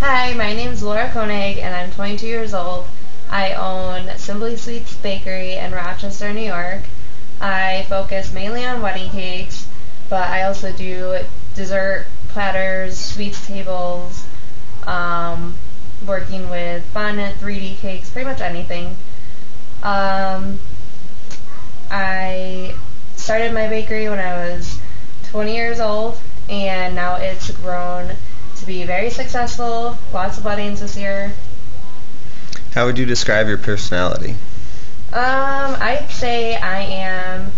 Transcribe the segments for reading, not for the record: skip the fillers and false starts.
Hi, my name is Laura Koenig and I'm 22 years old. I own Simply Sweets Bakery in Rochester, New York. I focus mainly on wedding cakes, but I also do dessert platters, sweets tables, working with fondant, 3D cakes, pretty much anything. I started my bakery when I was 20 years old, and now it's grown to be very successful. Lots of weddings this year. How would you describe your personality? I'd say I am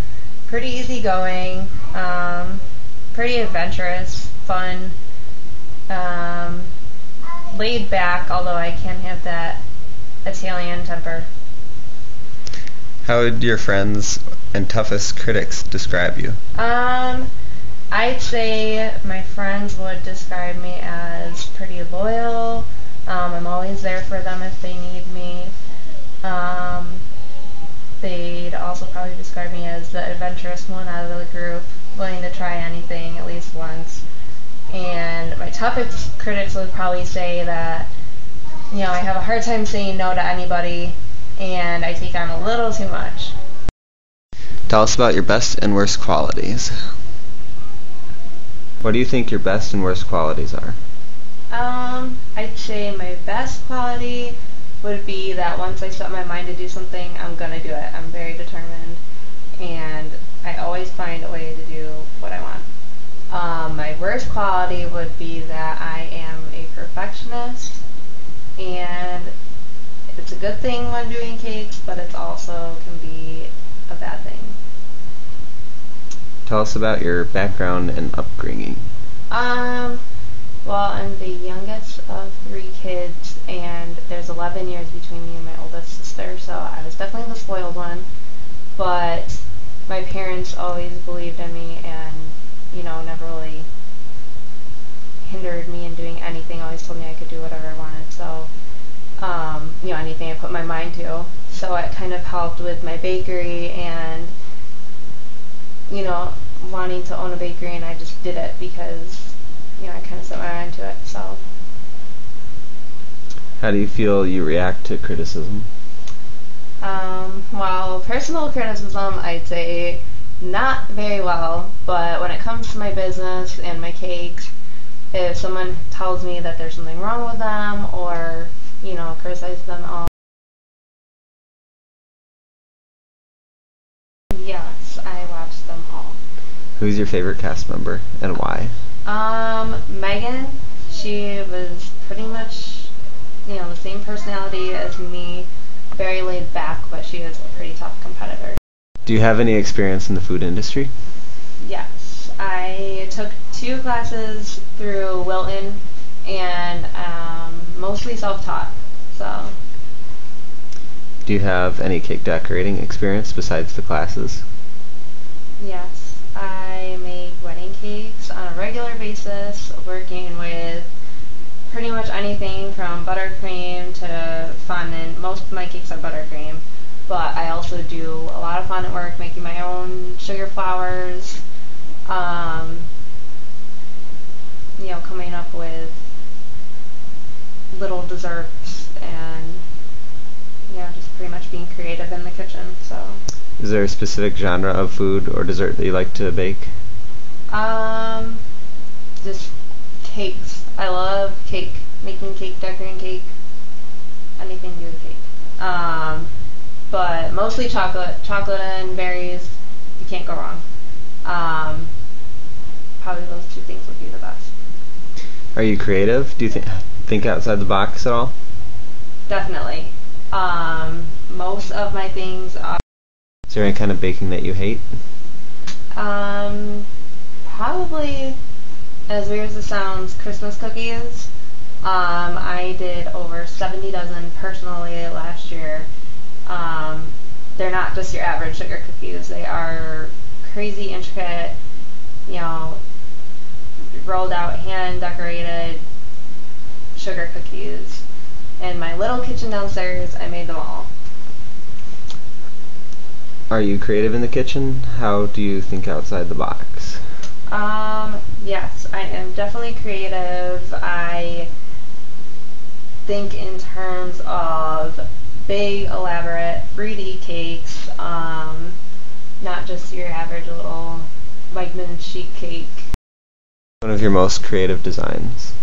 pretty easygoing, pretty adventurous, fun, laid back, although I can have that Italian temper. How would your friends and toughest critics describe you? I'd say my friends would describe me as pretty loyal. I'm always there for them if they need me. They'd also probably describe me as the adventurous one out of the group, willing to try anything at least once. And my toughest critics would probably say that, I have a hard time saying no to anybody, and I take on a little too much. Tell us about your best and worst qualities. What do you think your best and worst qualities are? I'd say my best quality would be that once I set my mind to do something, I'm gonna do it. I'm very determined, and I always find a way to do what I want. My worst quality would be that I am a perfectionist, and it's a good thing when doing cakes, but it also can be a bad thing. Tell us about your background and upbringing. Well, I'm the youngest of 3 kids, and there's 11 years between me and my oldest sister, so I was definitely the spoiled one. But my parents always believed in me and, never really hindered me in doing anything, always told me I could do whatever I wanted, so, anything I put my mind to. So it kind of helped with my bakery and, wanting to own a bakery, and I just did it because, I kind of set my mind to it, so. How do you feel you react to criticism? Well, personal criticism, I'd say not very well, but when it comes to my business and my cakes, if someone tells me that there's something wrong with them or, criticize them all, yes, I watch them all. Who's your favorite cast member and why? Megan, she was pretty much, the same personality as me, very laid back, but she was a pretty tough competitor. Do you have any experience in the food industry? Yes, I took 2 classes through Wilton, and mostly self-taught, so. Do you have any cake decorating experience besides the classes? Yes, I make wedding cakes on a regular basis, working with pretty much anything from buttercream to fondant. Most of my cakes are buttercream, but I also do a lot of fondant work, making my own sugar flowers, coming up with little desserts and, just pretty much being creative in the kitchen, so. Is there a specific genre of food or dessert that you like to bake? Just cakes. I love cake, making cake, decorating cake, anything to do with cake. But mostly chocolate and berries. You can't go wrong. Probably those 2 things would be the best. Are you creative? Do you think outside the box at all? Definitely. Most of my things are. Is there any kind of baking that you hate? Probably, as weird as it sounds, Christmas cookies. I did over 70 dozen personally last year. They're not just your average sugar cookies. They are crazy intricate, rolled out, hand decorated sugar cookies. In my little kitchen downstairs, I made them all. Are you creative in the kitchen? How do you think outside the box? Yes, I am definitely creative. I think in terms of big, elaborate, 3D cakes, not just your average little Wegman sheet cake. One of your most creative designs?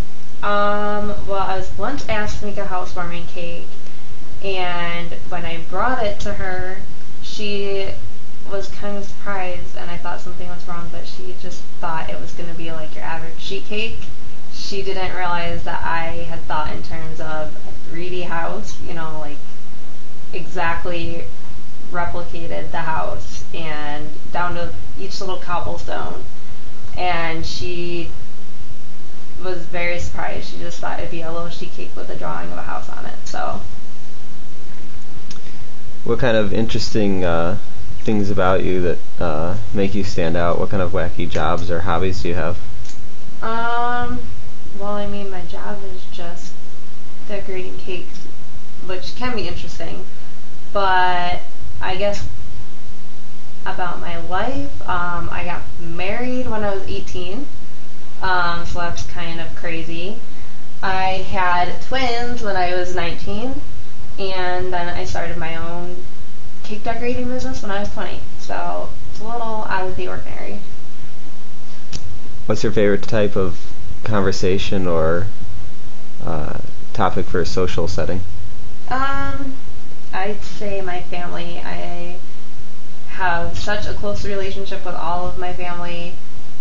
Well, I was once asked to make a housewarming cake, and when I brought it to her, she was kind of surprised, and I thought something was wrong, but she just thought it was going to be like your average sheet cake. She didn't realize that I had thought in terms of a 3D house, like exactly replicated the house and down to each little cobblestone. And she was very surprised. She just thought it'd be a little sheet cake with a drawing of a house on it. So, what kind of interesting things about you that make you stand out? What kind of wacky jobs or hobbies do you have? Well, I mean, my job is just decorating cakes, which can be interesting, but I guess about my life, I got married when I was 18, so that's kind of crazy. I had twins when I was 19, and then I started my own cake decorating business when I was 20, so it's a little out of the ordinary. What's your favorite type of conversation or topic for a social setting? I'd say my family. I have such a close relationship with all of my family,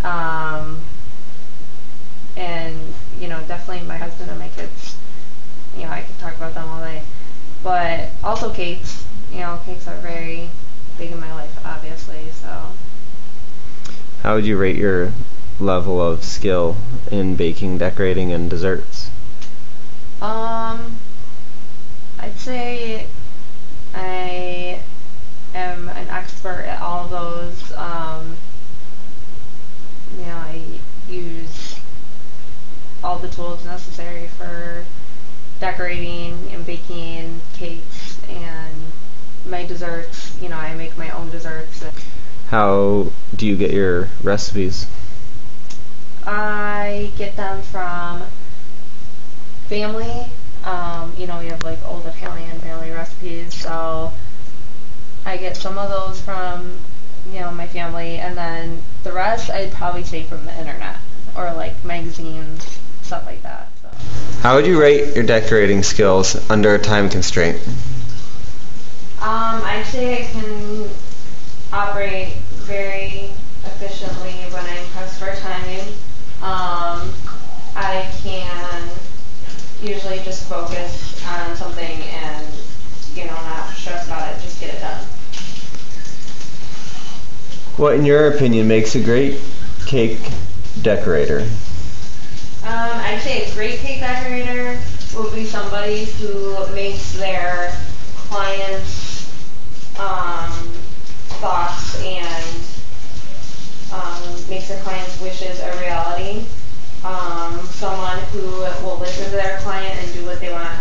and definitely my husband and my kids. I could talk about them all day, but also cakes. Cakes are very big in my life, obviously. So, how would you rate your level of skill in baking, decorating, and desserts? I'd say I am an expert at all of those. I use all the tools necessary for decorating and baking cakes, and my desserts, I make my own desserts. How do you get your recipes? I get them from family. We have like old Italian family recipes, so I get some of those from, my family, and then the rest I'd probably say from the internet or like magazines, stuff like that. So. How would you rate your decorating skills under a time constraint? I'd say I can operate very efficiently when I'm pressed for time. I can usually just focus on something and, not stress about it, just get it done. What, in your opinion, makes a great cake decorator? I'd say a great cake decorator would be somebody who makes their clients' thoughts and makes their clients' wishes a reality. Someone who will listen to their client and do what they want,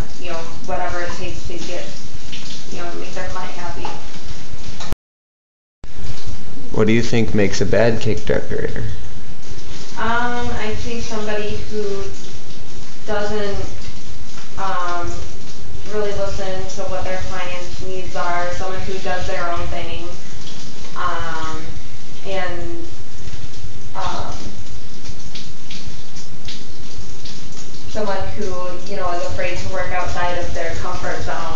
whatever it takes to get, make their client happy. What do you think makes a bad cake decorator? I'd say somebody who doesn't really listen to what their client's needs are, someone who does their own thing, and someone who, is afraid to work outside of their comfort zone.